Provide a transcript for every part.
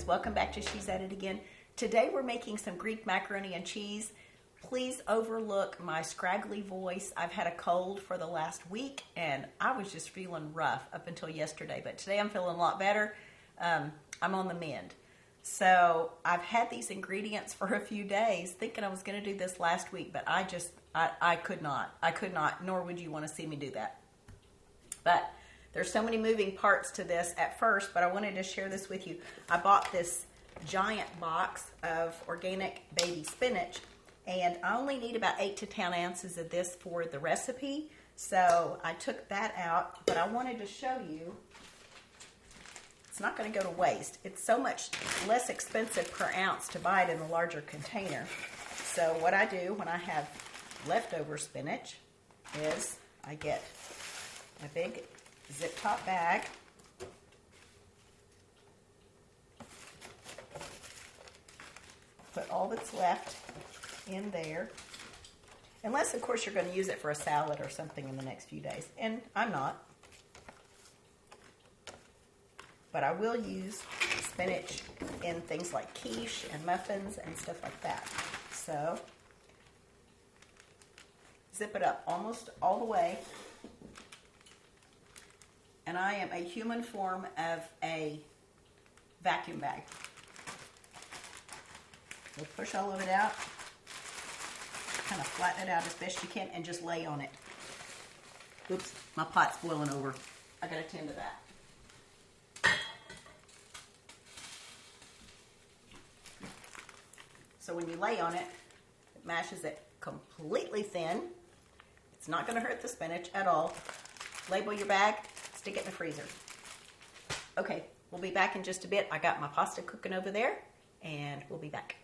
friends, welcome back to She's At It Again. Today we're making some Greek macaroni and cheese. Please overlook my scraggly voice. I've had a cold for the last week and I was just feeling rough up until yesterday, but today I'm feeling a lot better. I'm on the mend. So I've had these ingredients for a few days thinking I was going to do this last week, but I could not, nor would you want to see me do that. But there's so many moving parts to this at first, but I wanted to share this with you. I bought this giant box of organic baby spinach, and I only need about 8 to 10 ounces of this for the recipe. So I took that out, but I wanted to show you it's not going to go to waste. It's so much less expensive per ounce to buy it in a larger container. So what I do when I have leftover spinach is I get a big zip top bag, put all that's left in there, unless of course you're going to use it for a salad or something in the next few days, and I'm not, but I will use spinach in things like quiche and muffins and stuff like that. So zip it up almost all the way. And I am a human form of a vacuum bag. We'll push all of it out, kind of flatten it out as best you can, and just lay on it. Oops, my pot's boiling over. I gotta tend to that. So when you lay on it, it mashes it completely thin. It's not gonna hurt the spinach at all. Label your bag. Stick it in the freezer. Okay, we'll be back in just a bit. I got my pasta cooking over there, and we'll be back.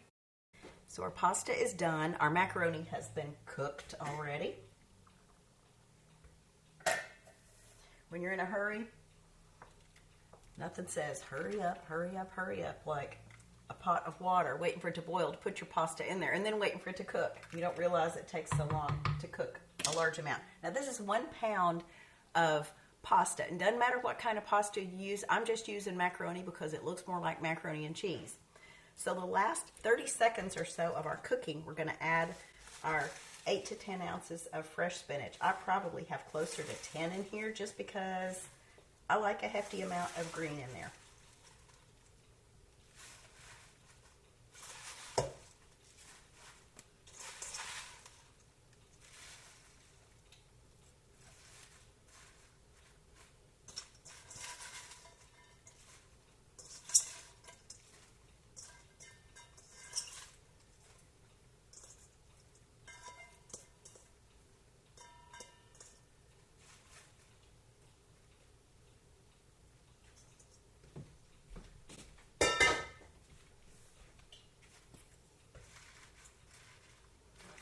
So our pasta is done. Our macaroni has been cooked already. When you're in a hurry, nothing says hurry up, hurry up, hurry up, like a pot of water waiting for it to boil to put your pasta in there and then waiting for it to cook. You don't realize it takes so long to cook a large amount. Now this is 1 pound of pasta, and doesn't matter what kind of pasta you use. I'm just using macaroni because it looks more like macaroni and cheese. So the last 30 seconds or so of our cooking, we're going to add our 8 to 10 ounces of fresh spinach. I probably have closer to 10 in here just because I like a hefty amount of green in there.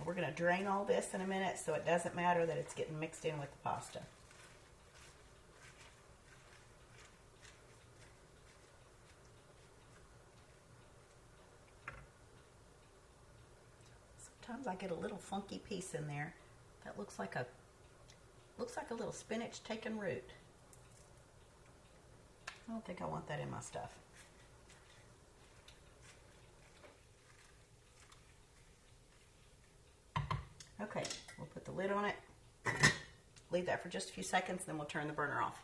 We're going to drain all this in a minute, so it doesn't matter that it's getting mixed in with the pasta. Sometimes I get a little funky piece in there that looks like a little spinach taking root. I don't think I want that in my stuff. Okay, we'll put the lid on it, leave that for just a few seconds, then we'll turn the burner off.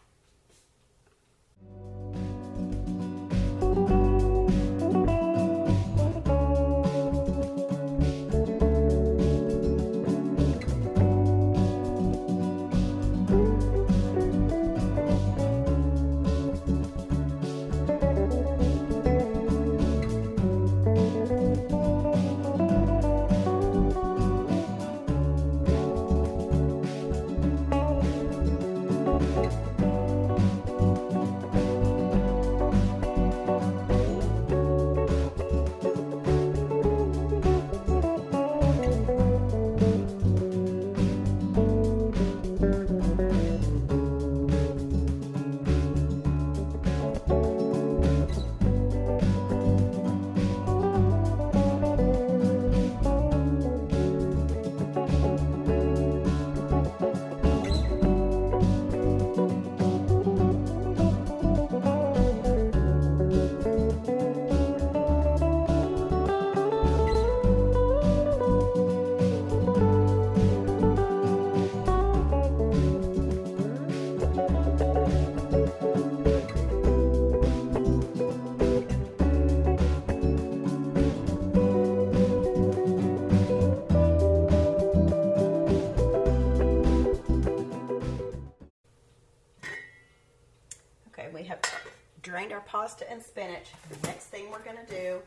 our pasta and spinach, the next thing we're going to do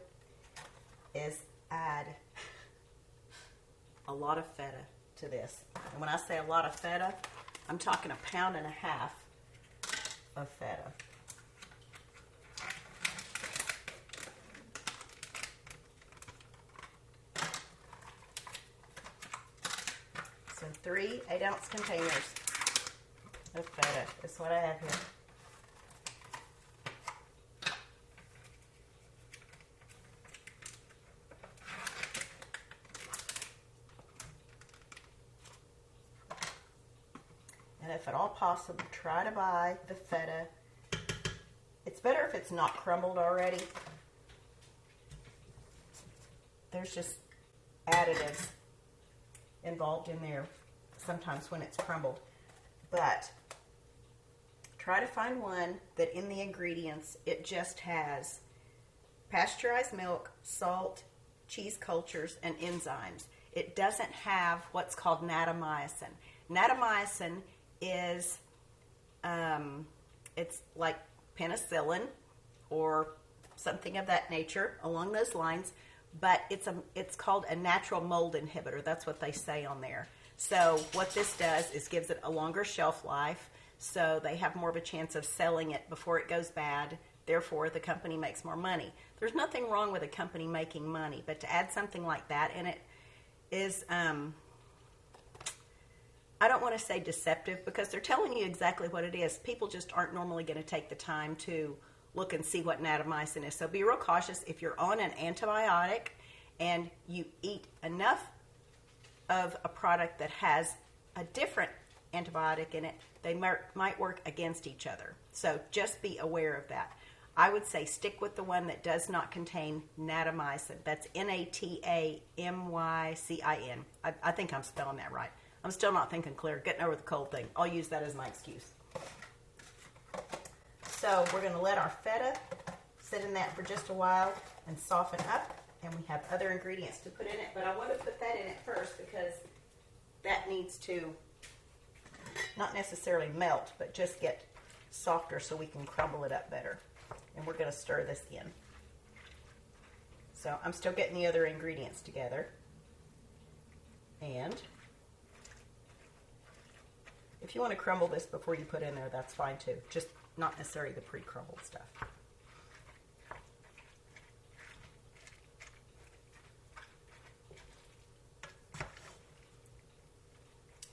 is add a lot of feta to this. And when I say a lot of feta, I'm talking 1.5 pounds of feta. So 3 8-ounce containers of feta is what I have here. And if at all possible, try to buy the feta. It's better if it's not crumbled already. There's just additives involved in there sometimes when it's crumbled. But try to find one that in the ingredients it just has pasteurized milk, salt, cheese cultures, and enzymes. It doesn't have what's called natamycin. Natamycin is it's like penicillin or something of that nature along those lines, but it's called a natural mold inhibitor. That's what they say on there. So what this does is gives it a longer shelf life, so they have more of a chance of selling it before it goes bad. Therefore, the company makes more money. There's nothing wrong with a company making money, but to add something like that in it is I don't want to say deceptive, because they're telling you exactly what it is. People just aren't normally going to take the time to look and see what natamycin is. So be real cautious. If you're on an antibiotic and you eat enough of a product that has a different antibiotic in it, they might work against each other. So just be aware of that. I would say stick with the one that does not contain natamycin. That's Natamycin. I think I'm spelling that right. I'm still not thinking clear, getting over the cold thing. I'll use that as my excuse. So we're going to let our feta sit in that for just a while and soften up, and we have other ingredients to put in it, but I want to put that in it first because that needs to not necessarily melt, but just get softer so we can crumble it up better. And we're going to stir this in. So I'm still getting the other ingredients together. And if you want to crumble this before you put in there, that's fine too. Just not necessarily the pre-crumbled stuff.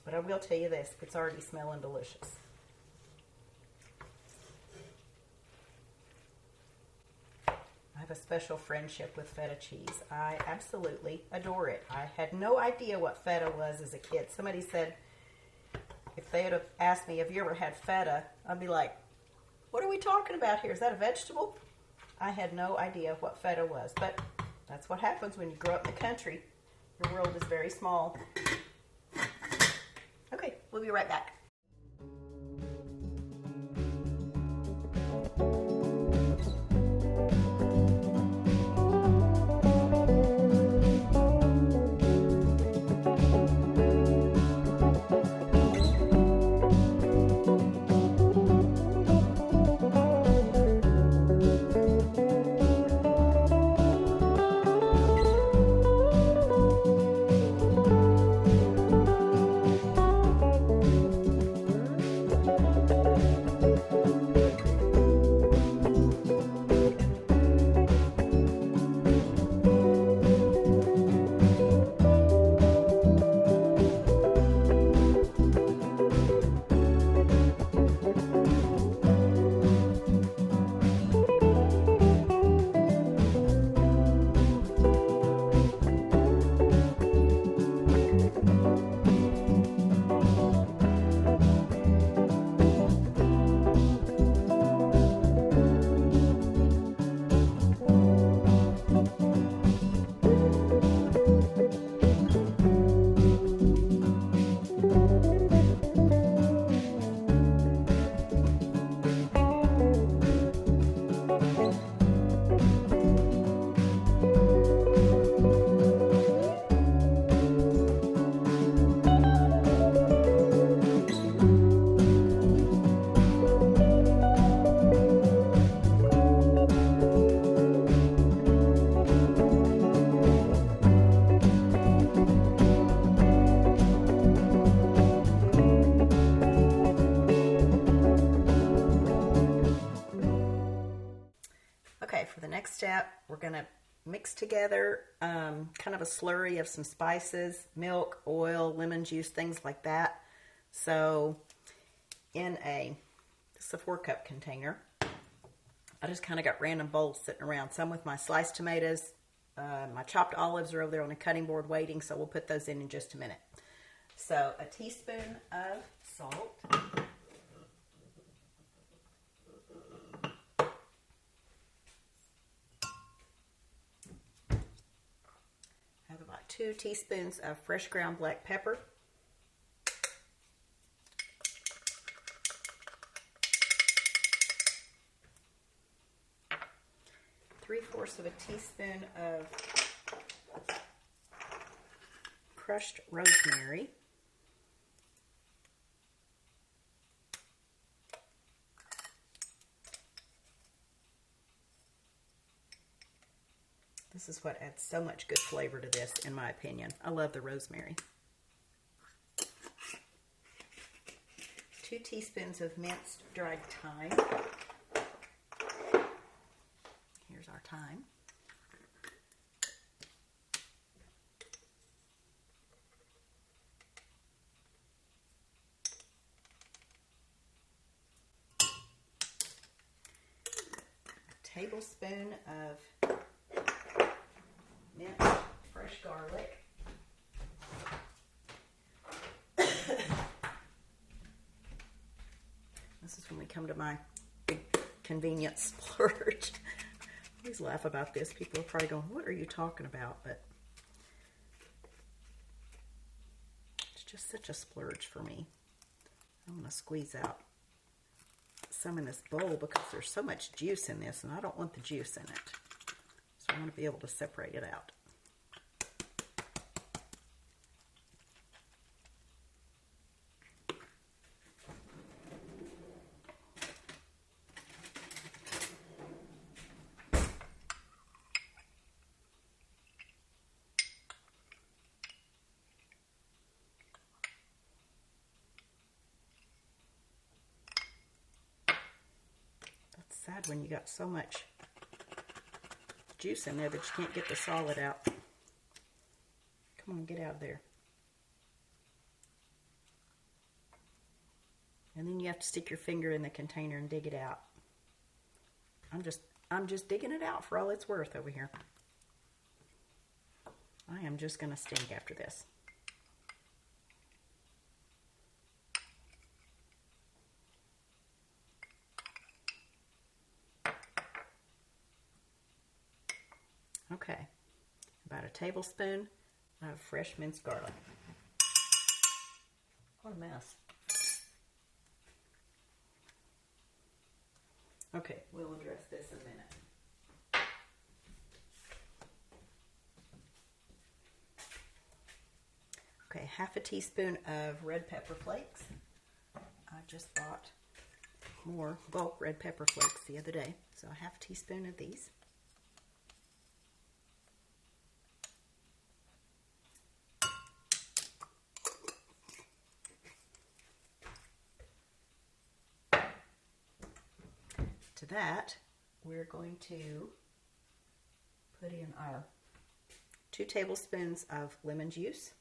But I will tell you this, it's already smelling delicious. I have a special friendship with feta cheese. I absolutely adore it. I had no idea what feta was as a kid. Somebody said, if they had asked me, have you ever had feta? I'd be like, what are we talking about here? Is that a vegetable? I had no idea what feta was, but that's what happens when you grow up in the country. Your world is very small. Okay, we'll be right back. going to mix together kind of a slurry of some spices, milk, oil, lemon juice, things like that. So in this is a 4-cup container. I just kind of got random bowls sitting around. Some with my sliced tomatoes. My chopped olives are over there on the cutting board waiting, so we'll put those in just a minute. So a teaspoon of salt. I have about 2 teaspoons of fresh ground black pepper. 3/4 of a teaspoon of crushed rosemary. This is what adds so much good flavor to this, in my opinion. I love the rosemary. 2 teaspoons of minced dried thyme. Here's our thyme. A tablespoon of minced fresh garlic. This is when we come to my big convenience splurge. I always laugh about this. People are probably going, what are you talking about? But it's just such a splurge for me. I'm going to squeeze out some in this bowl because there's so much juice in this, and I don't want the juice in it. So I want to be able to separate it out. Sad when you got so much juice in there that you can't get the solid out. Come on, get out of there. And then you have to stick your finger in the container and dig it out. I'm just digging it out for all it's worth over here. I am just gonna stink after this. Okay, about a tablespoon of fresh minced garlic. What a mess. Okay, we'll address this in a minute. Okay, half a teaspoon of red pepper flakes. I just bought more bulk red pepper flakes the other day, so a half teaspoon of these. To that, we're going to put in our 2 tablespoons of lemon juice.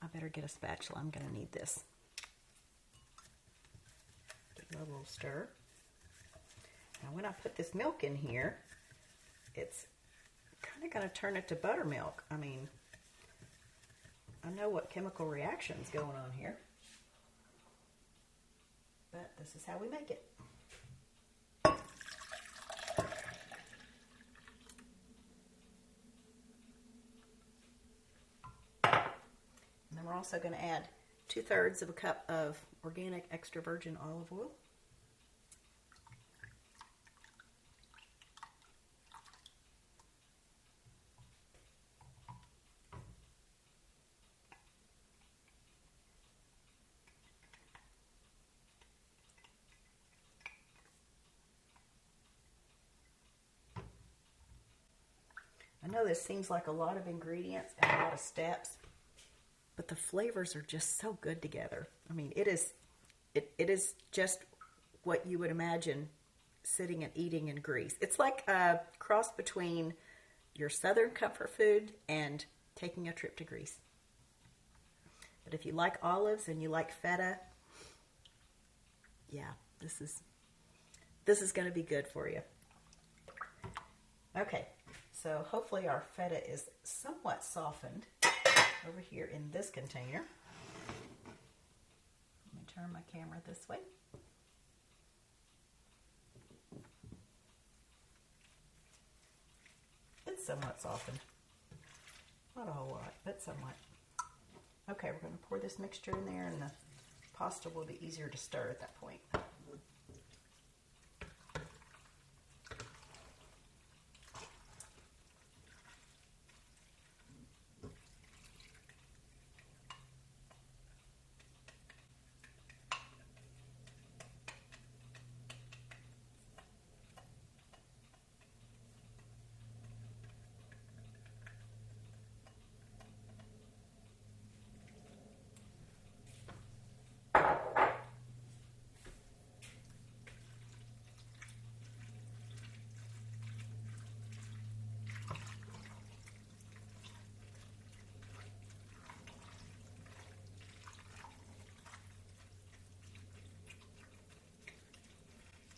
I better get a spatula. I'm going to need this. Give it a little stir. Now when I put this milk in here, it's kind of going to turn it to buttermilk. I mean, I know what chemical reaction's going on here. But this is how we make it. And then we're also going to add 2/3 of a cup of organic extra virgin olive oil. I know this seems like a lot of ingredients and a lot of steps, but the flavors are just so good together. I mean, it is just what you would imagine sitting and eating in Greece. It's like a cross between your southern comfort food and taking a trip to Greece. But if you like olives and you like feta, yeah, this is going to be good for you. Okay, so hopefully our feta is somewhat softened over here in this container. Let me turn my camera this way. It's somewhat softened. Not a whole lot, but somewhat. Okay, we're going to pour this mixture in there, and the pasta will be easier to stir at that point.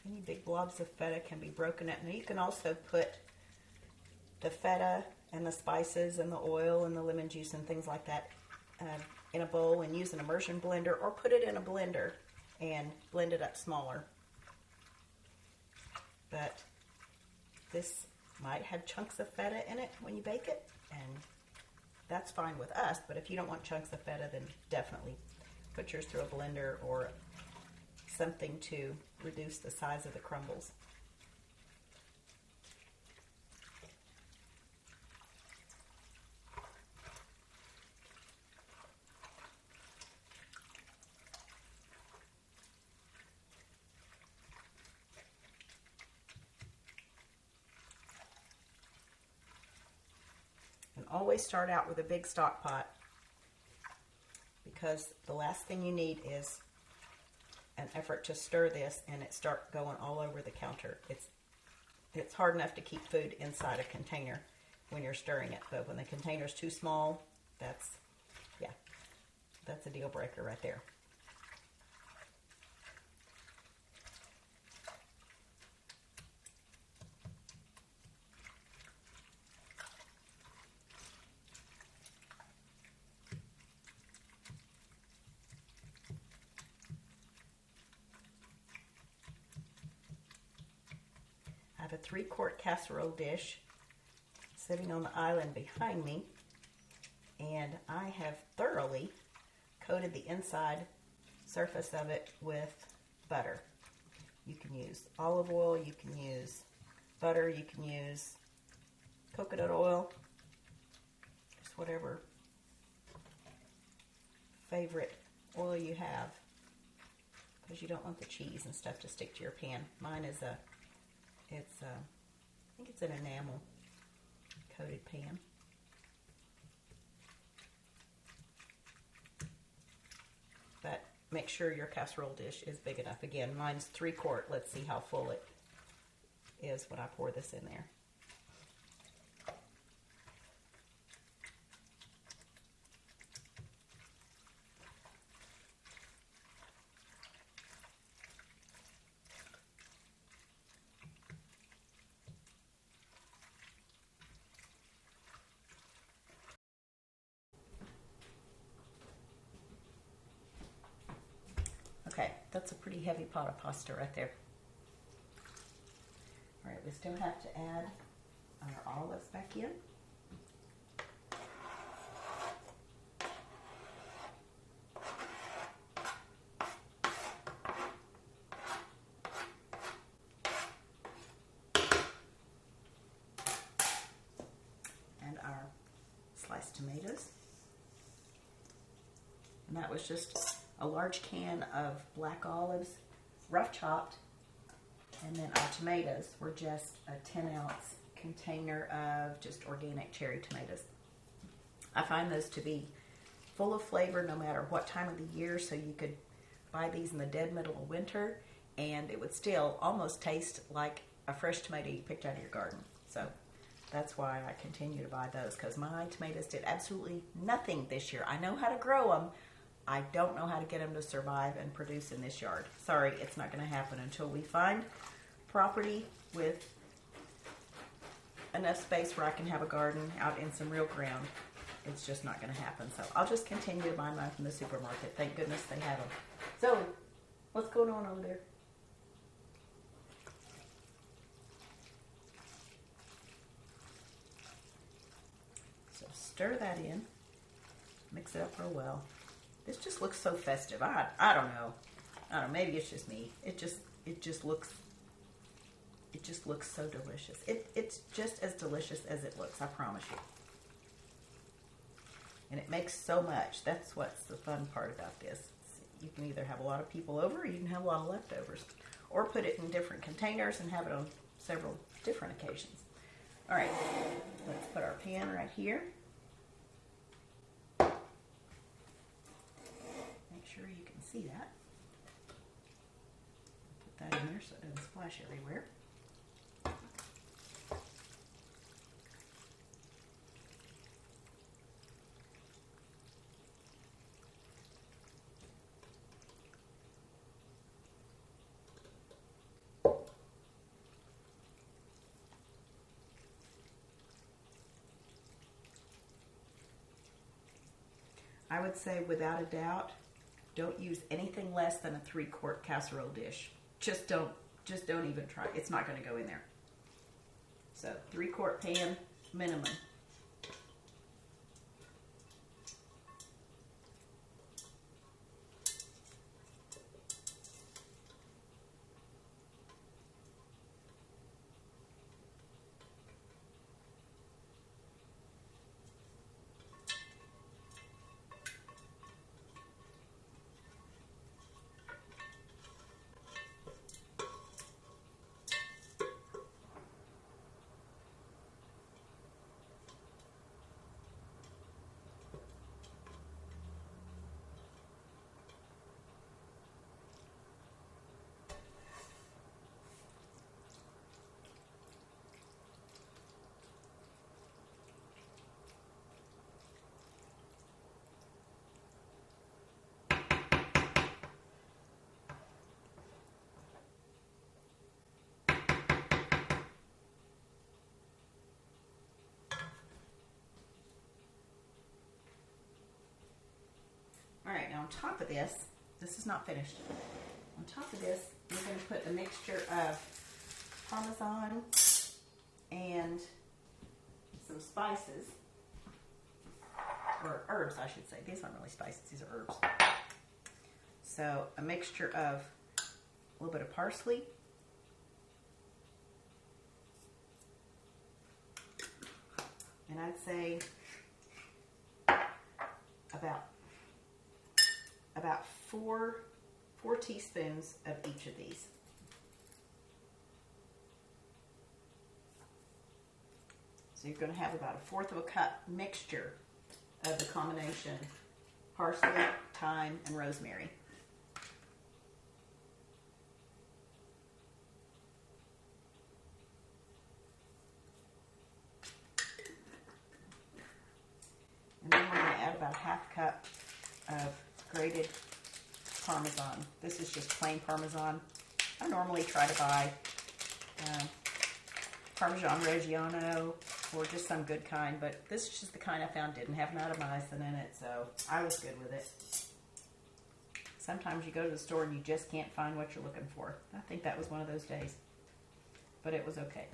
Any big blobs of feta can be broken up. Now you can also put the feta and the spices and the oil and the lemon juice and things like that in a bowl and use an immersion blender, or put it in a blender and blend it up smaller. But this might have chunks of feta in it when you bake it, and that's fine with us. But if you don't want chunks of feta, then definitely put yours through a blender or something to reduce the size of the crumbles. And always start out with a big stock pot, because the last thing you need is an effort to stir this and it start going all over the counter. It's hard enough to keep food inside a container when you're stirring it, but when the container's too small, that's a deal breaker right there. I have a 3-quart casserole dish sitting on the island behind me, and I have thoroughly coated the inside surface of it with butter. You can use olive oil, you can use butter, you can use coconut oil, just whatever favorite oil you have, because you don't want the cheese and stuff to stick to your pan. Mine is I think it's an enamel coated pan. But make sure your casserole dish is big enough. Again, mine's 3-quart. Let's see how full it is when I pour this in there. Okay, that's a pretty heavy pot of pasta right there. All right, we still have to add our olives back in. And our sliced tomatoes. And that was just a large can of black olives, rough chopped, and then our tomatoes were just a 10-ounce container of just organic cherry tomatoes. I find those to be full of flavor no matter what time of the year, so you could buy these in the dead middle of winter and it would still almost taste like a fresh tomato you picked out of your garden. So that's why I continue to buy those, because my tomatoes did absolutely nothing this year. I know how to grow them. I don't know how to get them to survive and produce in this yard. Sorry, it's not going to happen until we find property with enough space where I can have a garden out in some real ground. It's just not going to happen. So I'll just continue to buy mine from the supermarket. Thank goodness they have them. So, what's going on over there? So stir that in. Mix it up real well. This just looks so festive. I don't know. Maybe it's just me. It just looks so delicious. It's just as delicious as it looks, I promise you. And it makes so much. That's what's the fun part about this. You can either have a lot of people over, or you can have a lot of leftovers. Or put it in different containers and have it on several different occasions. All right, let's put our pan right here. Make sure you can see that. Put that in there so it doesn't splash everywhere. I would say, without a doubt, don't use anything less than a 3-quart casserole dish. Just don't even try. It's not going to go in there. So 3-quart pan minimum. All right, now on top of this is not finished. On top of this, we're going to put a mixture of Parmesan and some spices, or herbs, I should say. These aren't really spices, these are herbs. So a mixture of a little bit of parsley, and I'd say about four teaspoons of each of these. So you're going to have about 1/4 of a cup mixture of the combination parsley, thyme, and rosemary. And then we're going to add about 1/2 cup of grated Parmesan. This is just plain Parmesan. I normally try to buy Parmesan Reggiano or just some good kind, but this is just the kind I found didn't have natamycin in it, so I was good with it. Sometimes you go to the store and you just can't find what you're looking for. I think that was one of those days, but it was okay.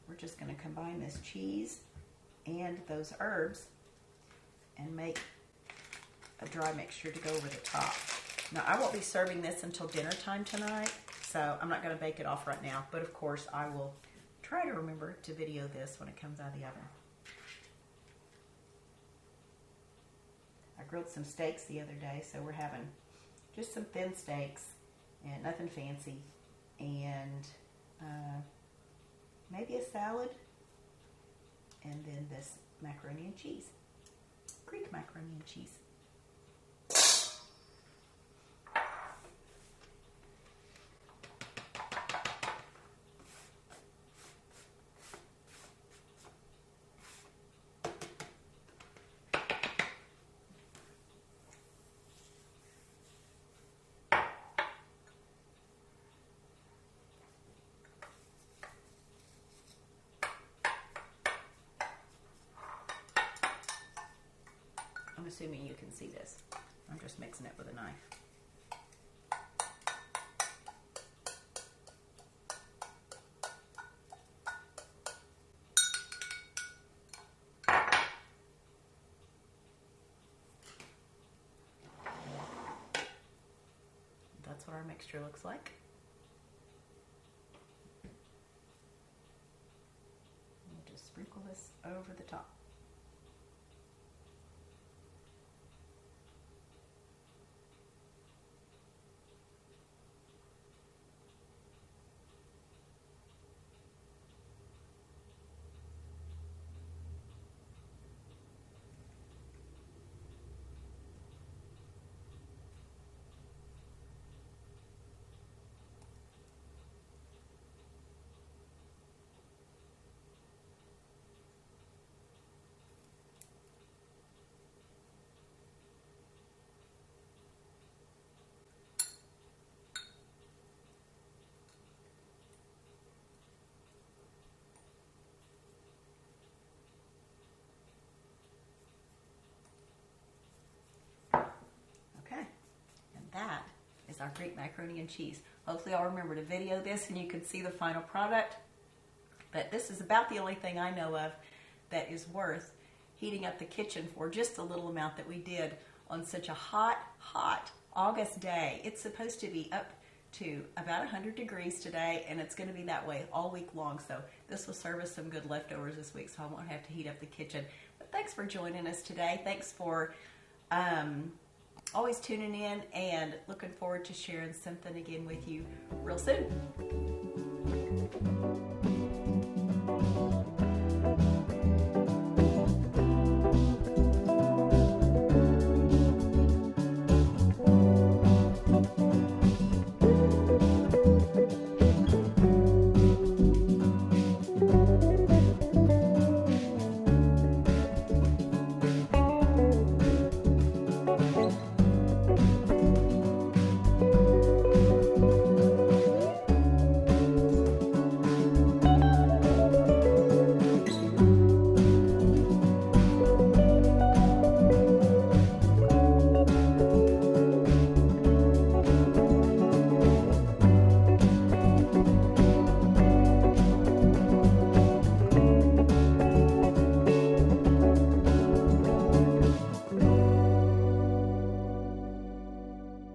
We're just going to combine this cheese and those herbs and make a dry mixture to go over the top. Now, I won't be serving this until dinner time tonight, so I'm not going to bake it off right now, but of course I will try try to remember to video this when it comes out of the oven. I grilled some steaks the other day, so we're having just some thin steaks and nothing fancy, and maybe a salad, and then this macaroni and cheese, Greek macaroni and cheese. I'm assuming you can see this. I'm just mixing it with a knife. That's what our mixture looks like. We'll just sprinkle this over the top. That is our Greek macaroni and cheese. Hopefully I'll remember to video this and you can see the final product. But this is about the only thing I know of that is worth heating up the kitchen for, just a little amount that we did on such a hot, hot August day. It's supposed to be up to about 100 degrees today, and it's going to be that way all week long. So this will serve us some good leftovers this week, so I won't have to heat up the kitchen. But thanks for joining us today. Thanks for always tuning in, and looking forward to sharing something again with you real soon.